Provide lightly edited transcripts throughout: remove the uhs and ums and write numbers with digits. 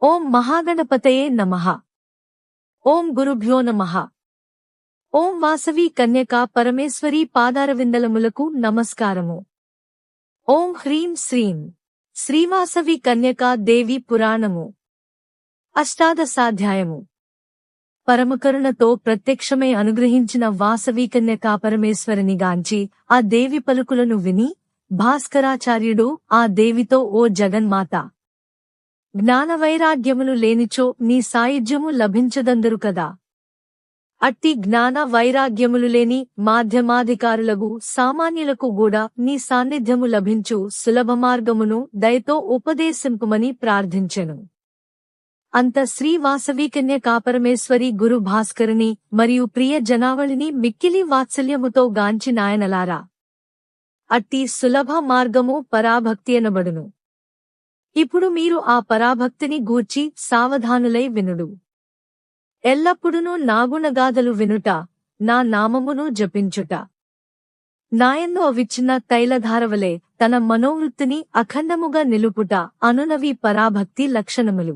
ఓం మహాగణపతయే నమః. ఓం గురుభ్యో నమః. ఓం వాసవి కన్యకా పరమేశ్వరీ పాదారవిందలములకు నమస్కారము. ఓం హ్రీం శ్రీం శ్రీవాసవి కన్యకా దేవి పురాణము. అష్టాదశాధ్యాయము. పరమకరుణతో ప్రత్యక్షమై అనుగ్రహించిన వాసవి కన్యకా పరమేశ్వరినిగాంచి ఆ దేవి పలుకులను విని భాస్కరాచార్యుడు ఆ దేవితో, ఓ జగన్మాత, జ్ఞానవైరాగ్యములు లేనిచో నీ సాయుధ్యము లభించదందరు కదా. అట్టి జ్ఞాన వైరాగ్యములు లేని మాధ్యమాధికారులకు సామాన్యులకు గూడా నీ సాన్నిధ్యము లభించు సులభ మార్గమును దయతో ఉపదేశింపుమని ప్రార్థించెను. అంత శ్రీ వాసవి కన్యకా పరమేశ్వరి గురు భాస్కరుని మరియు ప్రియ జనావళిని మిక్కిలి వాత్సల్యముతో గాంచి నాయనలారా, అట్టి సులభ మార్గము పరాభక్తి అనబడును. ఇప్పుడు మీరు ఆ పరాభక్తిని గూర్చి సావధానులై వినుడు. ఎల్లప్పుడునూ నాగుణగాథలు వినుట, నా నామమును జపించుట, నాయందు అవిచ్చిన తైలధారవలే తన మనోవృత్తిని అఖండముగా నిలుపుట అనునవి పరాభక్తి లక్షణములు.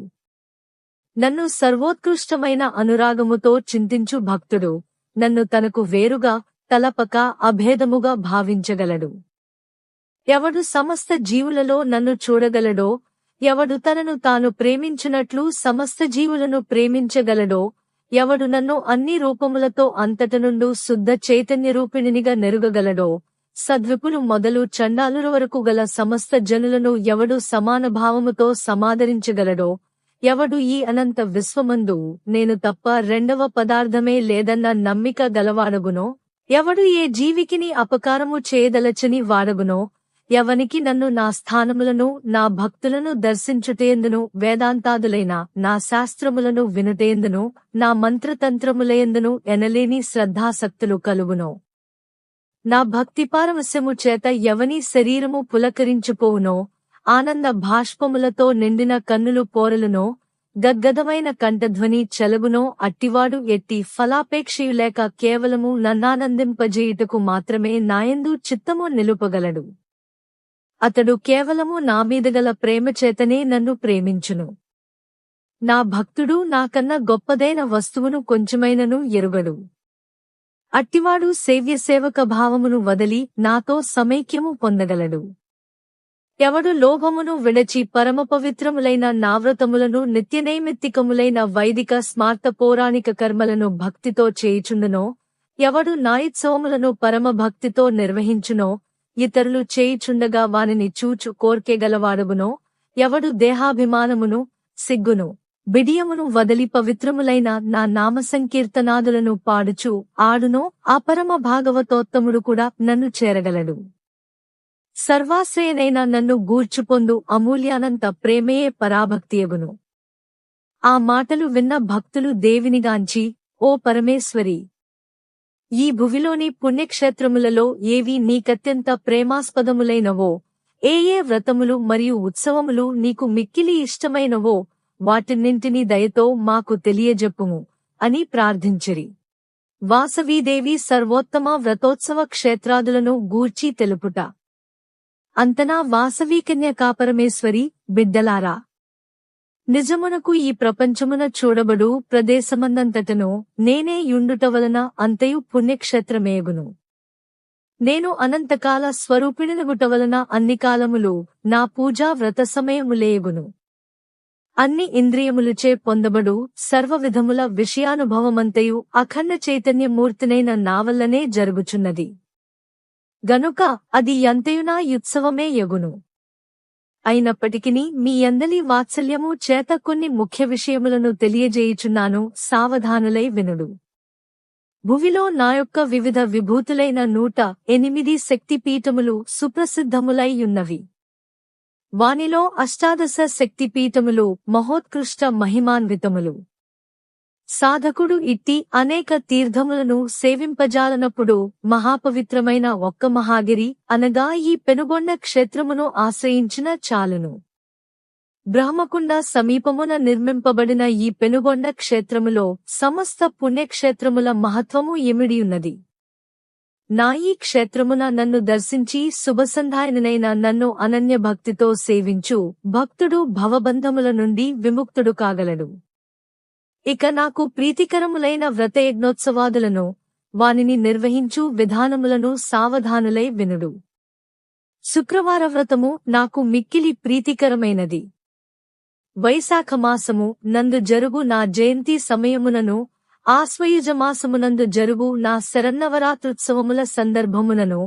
నన్ను సర్వోత్కృష్టమైన అనురాగముతో చింతించు భక్తుడు నన్ను తనకు వేరుగా తలపక అభేదముగా భావించగలడు. ఎవడు సమస్త జీవులలో నన్ను చూడగలడో, ఎవడు తనను తాను ప్రేమించినట్లు సమస్త జీవులను ప్రేమించగలడో, ఎవడు నన్ను అన్ని రూపములతో అంతటనుండు శుద్ధ చైతన్యరూపిణినిగా నెరుగగలడో, సద్విపులు మొదలు చండాలుర వరకు గల సమస్త జనులను ఎవడు సమాన భావముతో సమాదరించగలడో, ఎవడు ఈ అనంత విశ్వమందు నేను తప్ప రెండవ పదార్థమే లేదన్న నమ్మిక గలవాడగునో, ఎవడు ఏ జీవికిని అపకారము చేయదలచని వాడగునో, ఎవనికి నన్ను నా స్థానములను నా భక్తులను దర్శించుటేందును వేదాంతాదులైన నా శాస్త్రములను వినుటేందును నా మంత్రతంత్రములయందును ఎనలేని శ్రద్ధాసక్తులు కలుగునో, నా భక్తి పారవస్యము చేత ఎవని శరీరము పులకరించిపోవునో, ఆనంద భాష్పములతో నిండిన కన్నులు పోరలునో, గద్గదమైన కంఠధ్వని చెలగునో, అట్టివాడు ఎట్టి ఫలాపేక్షయులేక కేవలము నన్నానందింపజేయుటకు మాత్రమే నాయందు చిత్తము నిలుపగలడు. అతడు కేవలము నామీదగల ప్రేమచేతనే నన్ను ప్రేమించును. నా భక్తుడు నాకన్నా గొప్పదైన వస్తువును కొంచెమైనను ఎరుగడు. అట్టివాడు సేవ్యసేవక భావమును వదలి నాతో సమైక్యము పొందగలడు. ఎవడు లోభమును విడచి పరమపవిత్రములైన నావ్రతములను నిత్యనైమిత్తికములైన వైదిక స్మార్త పౌరాణిక కర్మలను భక్తితో చేయుచుండునో, ఎవడు నాయుత్సవములను పరమభక్తితో నిర్వహించునో, ఇతరులు చేయుచుండగా వానిని చూచు కోర్కెగలవాడగునో, ఎవడు దేహాభిమానమును సిగ్గును బిడియమును వదలి పవిత్రములైన నా నామ సంకీర్తనాదులను పాడుచు ఆడునో, ఆ పరమ భాగవతోత్తముడు కూడా నన్ను చేరగలడు. సర్వాశ్రయనైన నన్ను గూర్చుపొందు అమూల్యానంత ప్రేమయే పరాభక్తియగును. ఆ మాటలు విన్న భక్తులు దేవినిగాంచి, ఓ పరమేశ్వరి, ఈ భువిలోని పుణ్యక్షేత్రములలో ఏవి నీకత్యంత ప్రేమాస్పదములైనవో, ఏ ఏ వ్రతములు మరియు ఉత్సవములు నీకు మిక్కిలి ఇష్టమైనవో వాటిన్నింటినీ దయతో మాకు తెలియజెప్పుము అని ప్రార్థించిరి. వాసవీదేవి సర్వోత్తమ వ్రతోత్సవ క్షేత్రాదులను గూర్చి తెలుపుట. అంతనా వాసవీ కన్యకా పరమేశ్వరి, బిడ్డలారా, నిజమునకు ఈ ప్రపంచమున చూడబడు ప్రదేశమందంతటను నేనే యుండుట వలన అంతయు పుణ్యక్షేత్రమేగును. నేను అనంతకాల స్వరూపిణినగుట వలన అన్ని కాలములు నా పూజా వ్రత సమయములేగును. అన్ని ఇంద్రియములుచే పొందబడు సర్వవిధముల విషయానుభవమంతయు అఖండ చైతన్యమూర్తినైన నా వల్లనే జరుగుచున్నది గనుక అది ఎంతయునా యుత్సవమే యగును. అయినప్పటికిని మీ అందలి వాత్సల్యము చేత కొన్ని ముఖ్య విషయములను తెలియజేయుచున్నాను, సావధానులై వినుడు. భువిలో నా యొక్క వివిధ విభూతులైన 108 శక్తిపీఠములు సుప్రసిద్ధములై యున్నవి. వానిలో అష్టాదశ శక్తిపీఠములు మహోత్కృష్ట మహిమాన్వితములు. సాధకుడు ఇట్టి అనేక తీర్థములను సేవింపజాలనప్పుడు మహాపవిత్రమైన ఒక్క మహాగిరి అనగా ఈ పెనుగొండ క్షేత్రమును ఆశ్రయించిన చాలును. బ్రహ్మకుండ సమీపమున నిర్మింపబడిన ఈ పెనుగొండ క్షేత్రములో సమస్త పుణ్యక్షేత్రముల మహత్వము ఇమిడియున్నది. నా ఈ క్షేత్రమున నన్ను దర్శించి శుభసంధాయనైన నన్ను అనన్య భక్తితో సేవించు భక్తుడు భవబంధముల నుండి విముక్తుడు కాగలడు. ఇక నాకు ప్రీతికరములైన వ్రతయజ్ఞోత్సవాదులను వానిని నిర్వహించు విధానములను సావధానులై వినుడు. శుక్రవార వ్రతము నాకు మిక్కిలి ప్రీతికరమైనది. వైశాఖమాసము నందు జరుగు నా జయంతి సమయమునను ఆశ్వయుజమాసమునందు జరుగు నా శరన్నవరాత్రుత్సవముల సందర్భమునను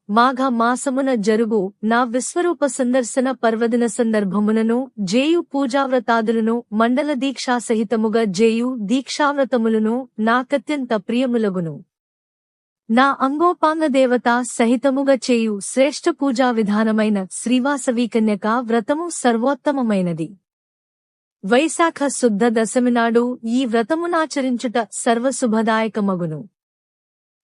మాఘ మాసమున జరుగు నా విశ్వరూప సందర్శన పర్వదిన సందర్భమునను జేయు పూజావ్రతాదులను మండల దీక్షాసహితముగా జేయు దీక్షావ్రతములను నాకత్యంత ప్రియములగును. నా అంగోపాంగ దేవత సహితముగా చేయు శ్రేష్ఠ పూజా విధానమైన శ్రీవాసవీకన్యక వ్రతము సర్వోత్తమమైనది. వైశాఖ శుద్ధ దశమి నాడు ఈ వ్రతమునాచరించుట సర్వశుభదాయకమగును.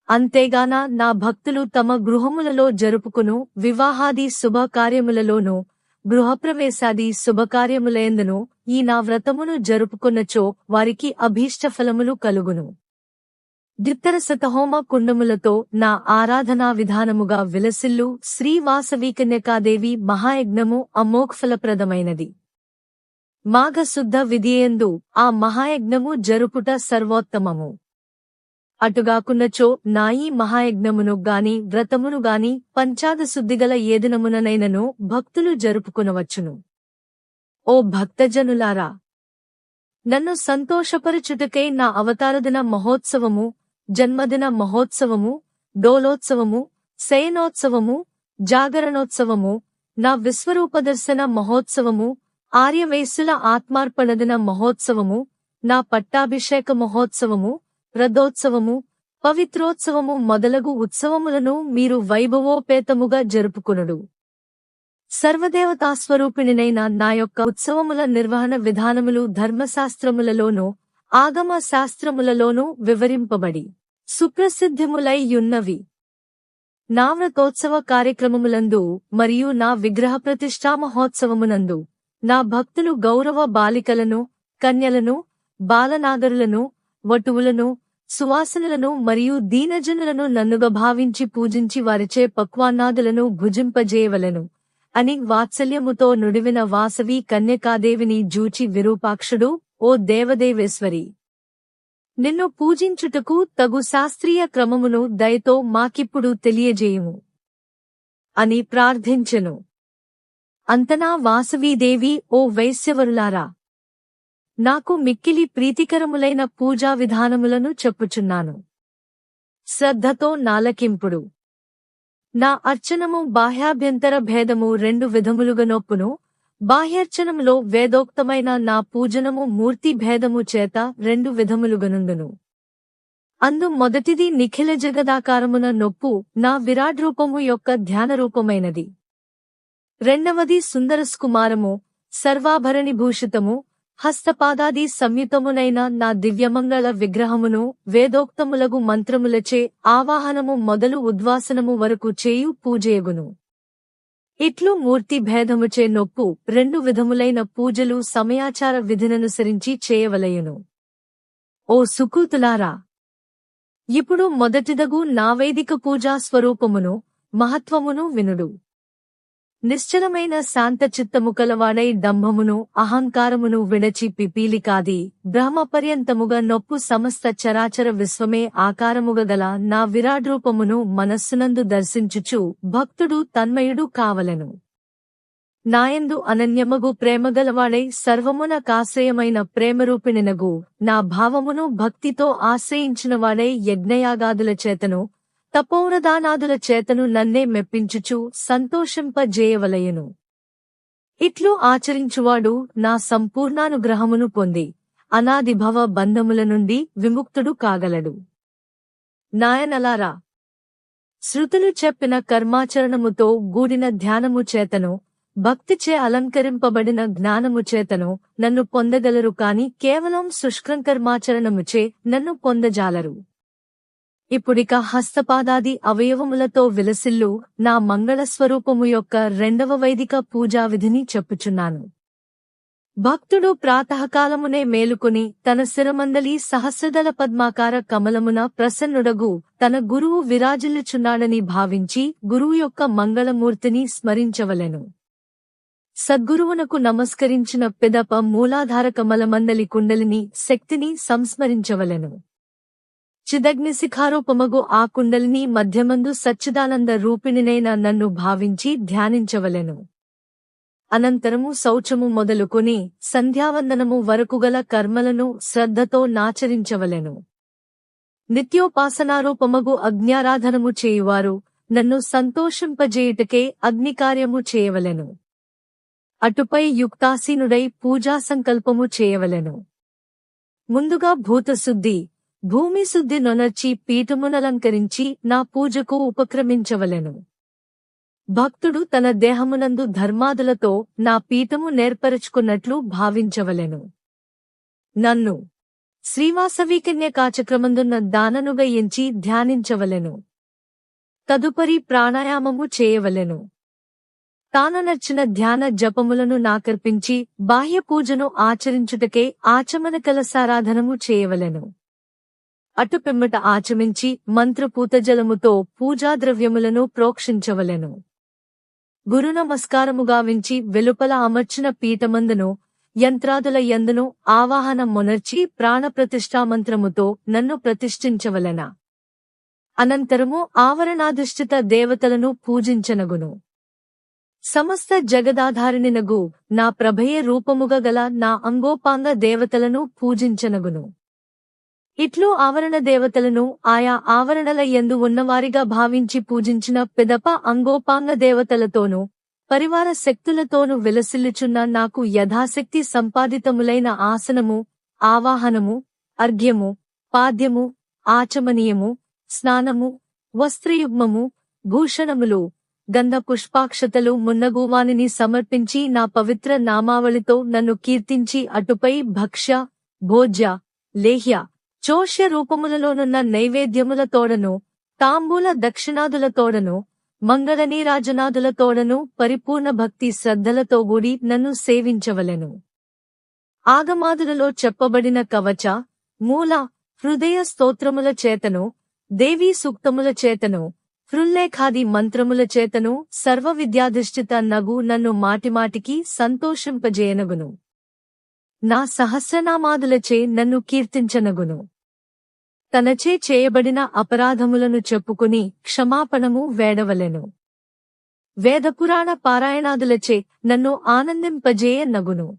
అంతేగాన నా భక్తులు తమ గృహములలో జరుపుకును వివాహాది శుభకార్యములలోనూ గృహప్రవేశాది శుభకార్యములయందును ఈ నా వ్రతమును జరుపుకొన్నచో వారికి అభీష్టఫలములు కలుగును. దిత్తరసతహోమ కుండములతో నా ఆరాధనా విధానముగా విలసిల్లు శ్రీవాసవీకన్యకాదేవి మహాయజ్ఞము అమోఘఫలప్రదమైనది. మాఘశుద్ధ విధియందు ఆ మహాయజ్ఞము జరుపుట సర్వోత్తమము. అటుగాకున్నచో నా ఈ మహాయజ్ఞమును గాని వ్రతమును గాని పంచాదశుద్ధిగల ఏదినముననైనను భక్తులు జరుపుకునవచ్చును. ఓ భక్తజనులారా, నన్ను సంతోషపరచుటకై నా అవతారదిన మహోత్సవము, జన్మదిన మహోత్సవము, డోలోత్సవము, శయనోత్సవము, జాగరణోత్సవము, నా విశ్వరూపదర్శన మహోత్సవము, ఆర్యవైశ్యుల ఆత్మార్పణదిన మహోత్సవము, నా పట్టాభిషేక మహోత్సవము, రథోత్సవము, పవిత్రోత్సవము మొదలగు ఉత్సవములను మీరు వైభవోపేతముగా జరుపుకొనుడు. సర్వదేవతాస్వరూపిణినైన నా యొక్క ఉత్సవముల నిర్వహణ విధానములు ధర్మశాస్త్రములలోనూ ఆగమ శాస్త్రములలోనూ వివరింపబడి సుప్రసిద్ధములై యున్నవి. నా వ్రతోత్సవ కార్యక్రమములందు మరియు నా విగ్రహ ప్రతిష్ఠా మహోత్సవమునందు నా భక్తులు గౌరవ బాలికలను, కన్యలను, బాలనాగరులను, వటువులను, సువాసనులను మరియు దీనజనులను నన్నుగా భావించి పూజించి వారిచే పక్వాన్నాదులను భుజింపజేయవలెను అని వాత్సల్యముతో నుడివిన వాసవి కన్యకాదేవిని జూచి విరూపాక్షుడు, ఓ దేవదేవేశ్వరి, నిన్ను పూజించుటకు తగు శాస్త్రీయ క్రమమును దయతో మాకిప్పుడు తెలియజేయుము అని ప్రార్థించెను. అంతనా వాసవీదేవి, ఓ వైశ్యవరులారా, నాకు మిక్కిలి ప్రీతికరములైన పూజా విధానములను చెప్పుచున్నాను. శ్రద్ధతో నాలకింపుడు. నా అర్చనము బాహ్యాభ్యంతర భేదము రెండు విధములుగా నొప్పును. బాహ్యర్చనములో వేదోక్తమైన నా పూజనము మూర్తి భేదము చేత రెండు విధములుగనుండును. అందు మొదటిది నిఖిల జగదాకారమున నొప్పు నా విరాడ్రూపము యొక్క ధ్యానరూపమైనది. రెండవది సుందరస్కుమారము, సర్వాభరణిభూషితము, హస్తపాదాది సంయుతమునైన నా దివ్యమంగళ విగ్రహమును వేదోక్తములగు మంత్రములచే ఆవాహనము మొదలు ఉద్వాసనము వరకు చేయు పూజయగును. ఇట్లు మూర్తి భేదముచే నొప్పు రెండు విధములైన పూజలు సమయాచార విధిననుసరించి చేయవలయును. ఓ సుకూతులారా, ఇప్పుడు మొదటిదగు నా వైదిక పూజా స్వరూపమును మహత్వమును వినుడు. నిశ్చలమైన శాంతచిత్తము కలవాడై డంభమును అహంకారమును విడచి పిపీలికాది బ్రహ్మపర్యంతముగా నొప్పు సమస్త చరాచర విశ్వమే ఆకారముగ గల నా విరాడ్రూపమును మనస్సునందు దర్శించుచు భక్తుడు తన్మయుడు కావలెను. నాయందు అనన్యమగు ప్రేమగలవాడై సర్వమునకాశ్రయమైన ప్రేమరూపిణినగు నా భావమును భక్తితో ఆశ్రయించినవాడై యజ్ఞయాగాదుల చేతను తపోవ్రదానాదుల చేతను నన్నే మెప్పించుచు సంతోషింపజేయవలయును. ఇట్లు ఆచరించువాడు నా సంపూర్ణానుగ్రహమును పొంది అనాదిభవ బంధముల నుండి విముక్తుడు కాగలడు. నాయనలారా, శృతులు చెప్పిన కర్మాచరణముతో గూడిన ధ్యానము చేతను భక్తిచే అలంకరింపబడిన జ్ఞానము చేతను నన్ను పొందగలరు కాని కేవలం శుష్కంకర్మాచరణముచే నన్ను పొందజాలరు. ఇప్పుడిక హస్తపాదాది అవయవములతో విలసిల్లు నా మంగళస్వరూపము యొక్క రెండవ వైదిక పూజావిధిని చెప్పుచున్నాను. భక్తుడు ప్రాతకాలమునే మేలుకొని తన శిరమందలి సహస్రదళ పద్మాకార కమలమున ప్రసన్నుడగు తన గురువు విరాజిల్లుచున్నాడని భావించి గురువు యొక్క మంగళమూర్తిని స్మరించవలెను. సద్గురువునకు నమస్కరించిన పిదప మూలాధార కమలమందలి కుండలిని శక్తిని సంస్మరించవలెను. చిదగ్నిశిఖారూపమగు ఆ కుండలిని మధ్యమందు సచ్చిదానంద రూపిణినైన నన్ను భావించి ధ్యానించవలెను. అనంతరము శౌచము మొదలుకొని సంధ్యావందనము వరకుగల కర్మలను శ్రద్ధతో నాచరించవలెను. నిత్యోపాసనారూపమగు అగ్న్యారాధనము చేయువారు నన్ను సంతోషింపజేయుటకే అగ్నికార్యము చేయవలెను. అటుపై యుక్తాసీనుడై పూజా సంకల్పము చేయవలెను. ముందుగా భూతశుద్ధి, భూమిశుద్ధి నొనర్చి పీఠమునలంకరించి నా పూజకు ఉపక్రమించవలెను. భక్తుడు తన దేహమునందు ధర్మాదులతో నా పీఠము నేర్పరచుకున్నట్లు భావించవలెను. నన్ను శ్రీవాసవికన్య కాచక్రమందున్న దాననుగా ఎంచి ధ్యానించవలెను. తదుపరి ప్రాణాయామము చేయవలెను. తాననర్చిన ధ్యాన జపములను నాకర్పించి బాహ్య పూజను ఆచరించుటకే ఆచమన కలసారాధనము చేయవలెను. అటుపిమ్మట ఆచమించి మంత్రపూత జలముతో పూజాద్రవ్యములను ప్రోక్షించవలెను. గురు నమస్కారము గావించి వెలుపల అమర్చిన పీఠమందును యంత్రాదుల యందును ఆవాహన మొనర్చి ప్రాణప్రతిష్ఠామంత్రముతో నన్ను ప్రతిష్ఠించవలెన. అనంతరము ఆవరణాధిష్ఠిత దేవతలను పూజించనగును. సమస్త జగదాధారిణినగు నా ప్రభయే రూపముగ గల నా అంగోపాంగ దేవతలను పూజించనగును. ఇట్లు ఆవరణ దేవతలను ఆయా ఆవరణల యందు ఉన్నవారిగా భావించి పూజించిన పిదప అంగోపాంగ దేవతలతోనూ పరివార శక్తులతోనూ విలసిల్లుచున్న నాకు యథాశక్తి సంపాదితములైన ఆసనము, ఆవాహనము, అర్ఘ్యము, పాద్యము, ఆచమనీయము, స్నానము, వస్త్రయుగ్మము, భూషణములు, గంధ పుష్పాక్షతలు మున్నగువానిని సమర్పించి నా పవిత్ర నామావళితో నన్ను కీర్తించి అటుపై భక్ష్య, భోజ్య, లేహ్య, చోష్య రూపములలోనున్న నైవేద్యములతోడను తాంబూల దక్షిణాదులతోడను మంగళనీరాజనాదులతోడను పరిపూర్ణ భక్తి శ్రద్ధలతో గూడి నన్ను సేవించవలెను. ఆగమాదులలో చెప్పబడిన కవచ, మూల, హృదయ స్తోత్రముల చేతను, దేవీ సూక్తముల చేతను, హృల్లేఖాది మంత్రముల చేతను సర్వ విద్యాధిష్ఠిత నగు నన్ను మాటిమాటికి సంతోషింపజేయనగును. నా సహస్రనామాదులచే నన్ను కీర్తించనగును. తనచే చేయబడిన అపరాధములను చెప్పుకుని క్షమాపణము వేడవలెను. వేదపురాణ పారాయణాదులచే నన్ను ఆనందింపజేయనగును.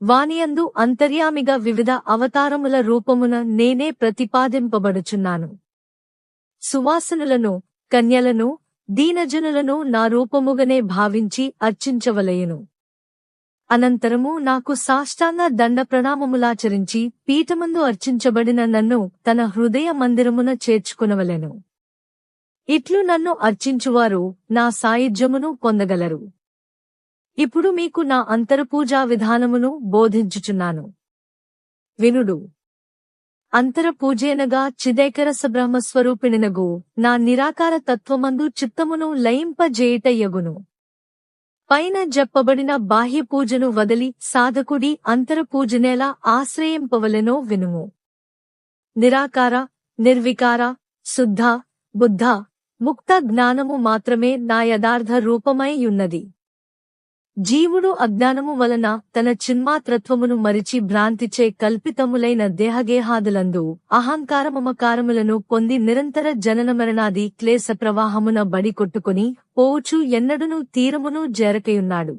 వానియందు అంతర్యామిగా వివిధ అవతారముల రూపమున నేనే ప్రతిపాదింపబడుచున్నాను. సువాసనులను, కన్యలను, దీనజనులను నా రూపముగనే భావించి అర్చించవలయును. అనంతరము నాకు సాష్టాంగ దండ ప్రణామములాచరించి పీఠమందు అర్చించబడిన నన్ను తన హృదయ మందిరమున చేర్చుకునవలెను. ఇట్లు నన్ను అర్చించువారు నా సాయుధ్యమును పొందగలరు. ఇప్పుడు మీకు నా అంతరపూజా విధానమును బోధించుచున్నాను. వినుడు. అంతరపూజేనగా చిదైకరస బ్రహ్మస్వరూపిణినగు నా నిరాకార తత్వమందు చిత్తమును లయింపజేయుటయగును. పైన చెప్పబడిన బాహ్య పూజను వదిలి సాధకుడి అంతరపూజనేలా ఆశ్రయింపవలెనో వినుము. నిరాకార, నిర్వికార, శుద్ధ, బుద్ధ, ముక్త జ్ఞానము మాత్రమే నా యథార్థ రూపమై యున్నది. జీవుడు అజ్ఞానము వలన తన చిన్మాత్రత్వమును మరిచి భ్రాంతిచే కల్పితములైన దేహగేహాదులందు అహంకారమమకారములను పొంది నిరంతర జననమరణాది క్లేశ ప్రవాహమున బడి కొట్టుకుని పోవుచు ఎన్నడునూ తీరమును జేరకయున్నాడు.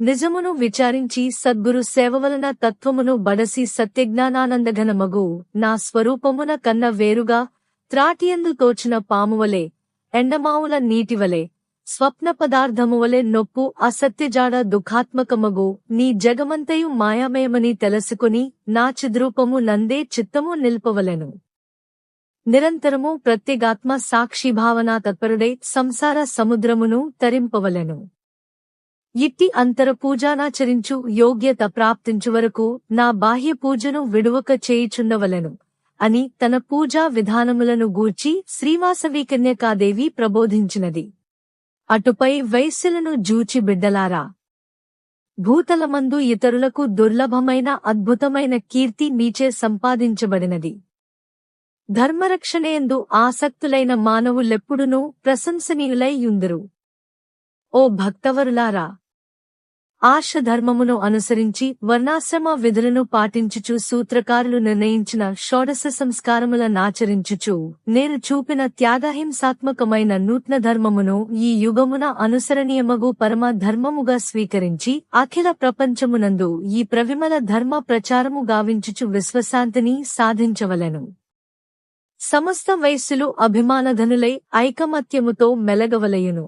నిజమును విచారించి సద్గురు సేవ వలన తత్వమును బడసి సత్యజ్ఞానానందఘనమగు నా స్వరూపమున కన్న వేరుగా త్రాటియందు తోచిన పామువలే, ఎండమావుల నీటివలే, స్వప్న పదార్థమువలె నొప్పు అసత్యజాడ దుఃఖాత్మకమగు నీ జగమంతయు మాయామయమని తెలుసుకుని నా చిద్రూపము నందే చిత్తము నిల్పవలెను. నిరంతరము ప్రత్యేగాత్మ సాక్షిభావనా తత్పరుడై సంసార సముద్రమును తరింపవలెను. ఇట్టి అంతరపూజానాచరించు యోగ్యత ప్రాప్తించువరకు నా బాహ్య పూజను విడువక చేయుచుండవలెను అని తన పూజా విధానములను గూర్చి శ్రీవాసవికన్యకాదేవి ప్రబోధించినది. అటుపై వైశ్యులను జూచి బిడ్డలారా, భూతలమందు ఇతరులకు దుర్లభమైన అద్భుతమైన కీర్తి మీచే సంపాదించబడినది. ధర్మరక్షణయందు ఆసక్తులైన మానవులెప్పుడునూ ప్రశంసనీయులై యుందురు. ఓ భక్తవరులారా, ఆర్షధర్మమును అనుసరించి వర్ణాశ్రమ విధులను పాటించుచు సూత్రకారులు నిర్ణయించిన షోడశ సంస్కారముల నాచరించుచు నేను చూపిన త్యాగహింసాత్మకమైన నూత్న ధర్మమును ఈ యుగమున అనుసరణీయమగు పరమ ధర్మముగా స్వీకరించి అఖిల ప్రపంచమునందు ఈ ప్రవిమల ధర్మ ప్రచారము గావించుచు విశ్వశాంతిని సాధించవలెను. సమస్త వయస్సులు అభిమానధనులై ఐకమత్యముతో మెలగవలయును.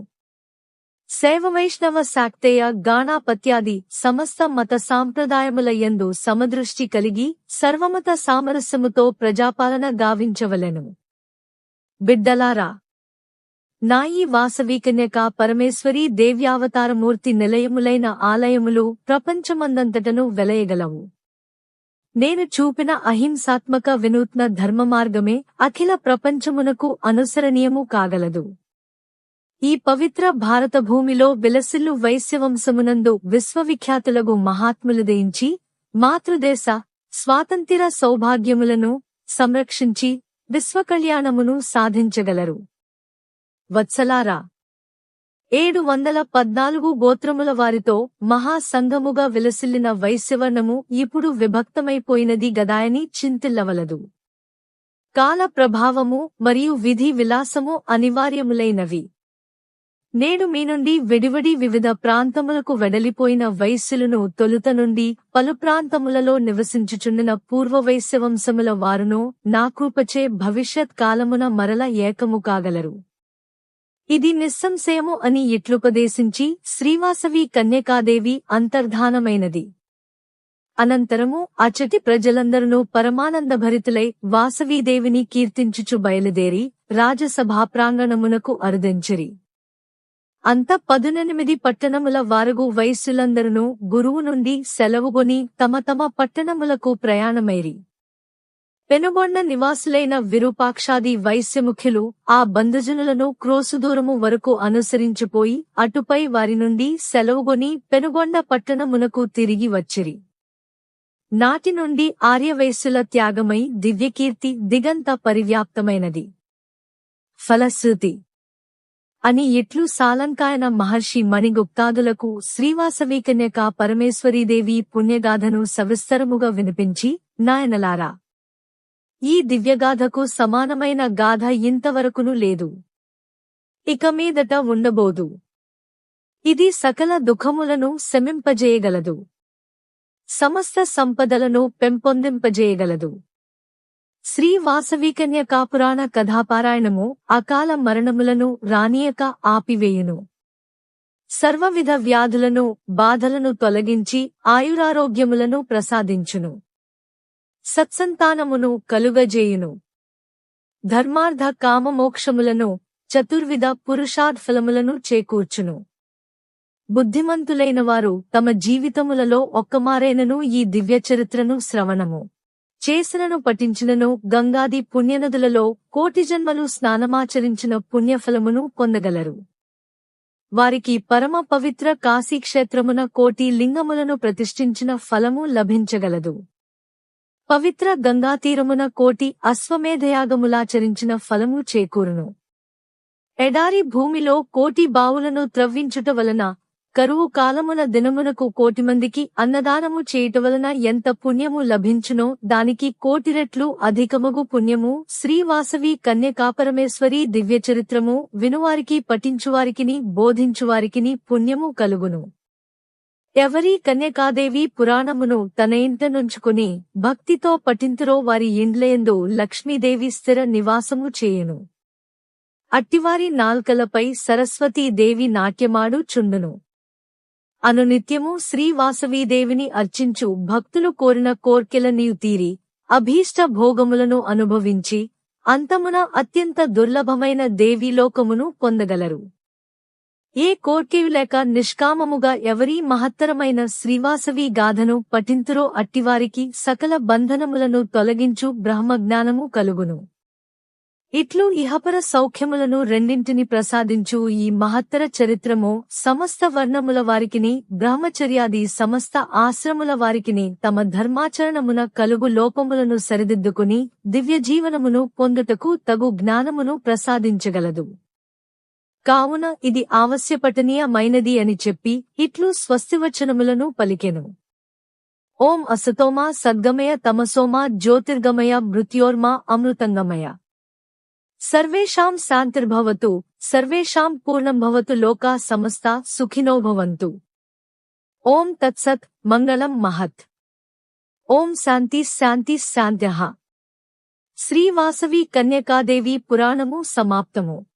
శైవవైష్ణవ శాక్తేయ గాణాపత్యాది సమస్త మత సాంప్రదాయముల యందు సమదృష్టి కలిగి సర్వమత సామరస్యముతో ప్రజాపాలన గావించవలెను. బిడ్డలారా, నాయీ వాసవీకన్యక పరమేశ్వరీ దేవ్యావతారమూర్తి నిలయములైన ఆలయములు ప్రపంచమందంతటను వెలయగలవు. నేను చూపిన అహింసాత్మక వినూత్న ధర్మమార్గమే అఖిల ప్రపంచమునకు అనుసరణీయము కాగలదు. ఈ పవిత్ర భారతభూమిలో విలసిల్లు వైశ్యవంశమునందు విశ్వవిఖ్యాతులగు మహాత్ములుదయించి మాతృదేశ స్వాతంత్ర్య సౌభాగ్యములను సంరక్షించి విశ్వకళ్యాణమును సాధించగలరు. వత్సలారా, 714 గోత్రముల వారితో మహాసంఘముగా విలసిల్లిన వైశ్యవర్ణము ఇప్పుడు విభక్తమైపోయినది గదాయని చింతిల్లవలదు. కాల ప్రభావము మరియు విధి విలాసము అనివార్యములైనవి. నేడు మీ నుండి విడివడి వివిధ ప్రాంతములకు వెడలిపోయిన వైశ్యులను తొలుత నుండి పలు ప్రాంతములలో నివసించుచుండిన పూర్వ వైశ్యవంశముల వారును నా కృపచే భవిష్యత్ కాలమున మరల ఏకము కాగలరు. ఇది నిస్సంశయము అని ఇట్లుపదేశించి శ్రీవాసవి కన్యకాదేవి అంతర్ధానమైనది. అనంతరము అచటి ప్రజలందరూ పరమానందభరితులై వాసవీదేవిని కీర్తించుచు బయలుదేరి రాజసభాప్రాంగణమునకు అరుదెంచిరి. అంత 18 పట్టణముల వారగు వైశ్యులందరూ గురువు నుండి సెలవుగొని తమ తమ పట్టణములకు ప్రయాణమైరి. పెనుగొండ నివాసులైన విరూపాక్షాది వైశ్యముఖ్యులు ఆ బంధుజనులను క్రోసుదూరము వరకు అనుసరించిపోయి అటుపై వారి నుండి సెలవుగొని పెనుగొండ పట్టణమునకు తిరిగి వచ్చిరి. నాటి నుండి ఆర్యవైశ్యుల త్యాగమై దివ్యకీర్తి దిగంత పరివ్యాప్తమైనది. ఫలశ్రుతి అని ఇట్లు సాలంకాయన మహర్షి మణిగుప్తాదులకు శ్రీవాసవీకన్యక పరమేశ్వరీదేవి పుణ్యగాథను సవిస్తరముగా వినిపించి, నాయనలారా, ఈ దివ్యగాథకు సమానమైన గాథ ఇంతవరకును లేదు, ఇక మీదట ఉండబోదు. ఇది సకల దుఃఖములను శమింపజేయగలదు, సమస్త సంపదలను పెంపొందింపజేయగలదు. శ్రీ వాసవీకన్యకా పురాణ కథాపారాయణము అకాల మరణములను రానియక ఆపివేయును. సర్వవిధ వ్యాధులను బాధలను తొలగించి ఆయురారోగ్యములను ప్రసాదించును. సత్సంతానమును కలుగజేయును. ధర్మార్థ కామమోక్షములను చతుర్విధ పురుషార్థఫలములను చేకూర్చును. బుద్ధిమంతులైన వారు తమ జీవితములలో ఒక్కమారైనను ఈ దివ్యచరిత్రను శ్రవణము చేసినను పఠించినను గంగాది పుణ్యనదులలో కోటి జన్మలు స్నానమాచరించిన పుణ్యఫలమును పొందగలరు. వారికి పరమ పవిత్ర కాశీక్షేత్రమున కోటి లింగములను ప్రతిష్ఠించిన ఫలము లభించగలదు. పవిత్ర గంగాతీరమున కోటి అశ్వమేధయాగములాచరించిన ఫలము చేకూరును. ఎడారి భూమిలో కోటి బావులను త్రవ్వించుట వలన, కరువు కాలమున దినమునకు 1,000,000 మందికి అన్నదానము చేయుట వలన ఎంత పుణ్యము లభించునో దానికి 1,000,000 రెట్లు అధికమగు పుణ్యము శ్రీవాసవి కన్యకాపరమేశ్వరీ దివ్యచరిత్రము వినువారికి పఠించువారికిని బోధించువారికిని పుణ్యము కలుగును. ఎవరి కన్యకాదేవి పురాణమును తన ఇంట నుంచుకుని భక్తితో పఠింతురో వారి ఇండ్లయందు లక్ష్మీదేవి స్థిర నివాసము చేయును. అట్టివారి నాల్కలపై సరస్వతీదేవి నాట్యమాడు చుండును. అనునిత్యము శ్రీవాసవీదేవిని అర్చించు భక్తులు కోరిన కోర్కెలనియు తీరి అభీష్ట భోగములను అనుభవించి అంతమున అత్యంత దుర్లభమైన దేవీలోకమును పొందగలరు. ఏ కోర్కెయులేక నిష్కామముగా ఎవరీ మహత్తరమైన శ్రీవాసవి గాథను పఠింతురో అట్టివారికి సకల బంధనములను తొలగించు బ్రహ్మజ్ఞానము కలుగును. ఇట్లు ఇహపర సౌఖ్యములను రెండింటిని ప్రసాదించు ఈ మహత్తర చరిత్రము సమస్త వర్ణముల వారికిని బ్రహ్మచర్యాది సమస్త ఆశ్రముల వారికిని తమ ధర్మాచరణమున కలుగు లోపములను సరిదిద్దుకుని దివ్యజీవనమును పొందుటకు తగు జ్ఞానమును ప్రసాదించగలదు. కావున ఇది ఆవశ్యపఠనీయమైనది అని చెప్పి ఇట్లు స్వస్తివచనములను పలికెను. ఓం అసతోమా సద్గమయ తమసోమా జ్యోతిర్గమయ మృత్యోర్మా అమృతంగమయ. సర్వేషాం శాంతిర్భవతు సర్వేషాం పూర్ణం భవతు లోకా సమస్తా సుఖినో భవంతు. ఓం తత్సత్ మంగళం మహత్. ఓం శాంతి శాంతి శాంత్యః. శ్రీ వాసవి కన్యకాదేవి పురాణము సమాప్తము.